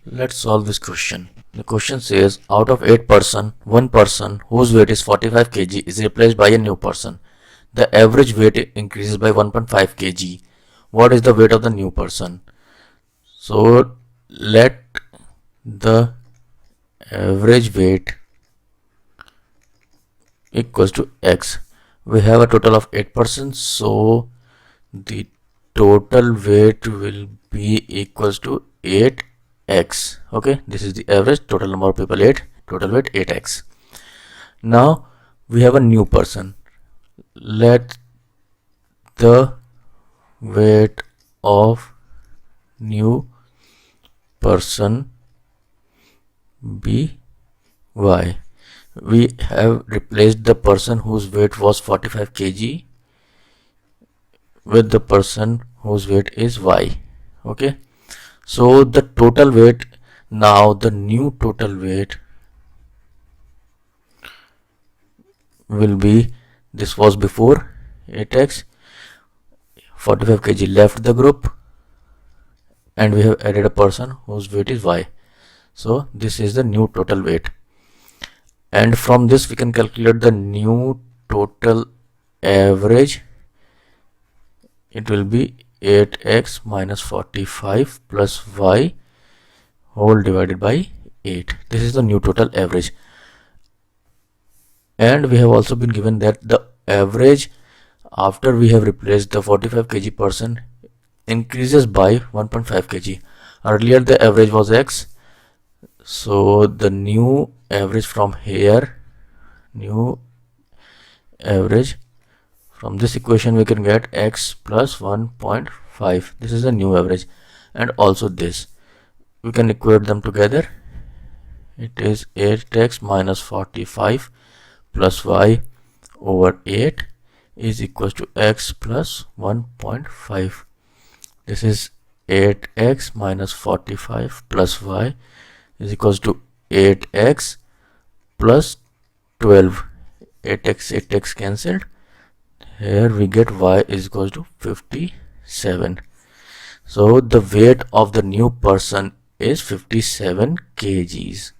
Let's solve this question. The question says, out of 8 person, 1 person whose weight is 45 kg is replaced by a new person. The average weight increases by 1.5 kg. What is the weight of the new person? So let the average weight equals to x. We have a total of 8 persons, so the total weight will be equals to 8x. Okay, this is the average. Total number of people 8, total weight 8x. Now we have a new person. Let the weight of new person be y. We have replaced the person whose weight was 45 kg with the person whose weight is y. Okay, so the total weight, now the new total weight will be, this was before 8x, 45 kg left the group, and we have added a person whose weight is y. So this is the new total weight, and from this we can calculate the new total average. It will be 8x minus 45 plus y whole divided by 8. This is the new total average. And we have also been given that the average after we have replaced the 45 kg person increases by 1.5 kg. Earlier the average was x, so the new average from here, new average, from this equation we can get x plus 1.5. This is the new average, and also this we can equate them together. It is 8x minus 45 plus y over 8 is equals to x plus 1.5. This is 8x minus 45 plus y is equals to 8x plus 12. 8x cancelled. Here we get y is equals to 57. So the weight of the new person is 57 kgs.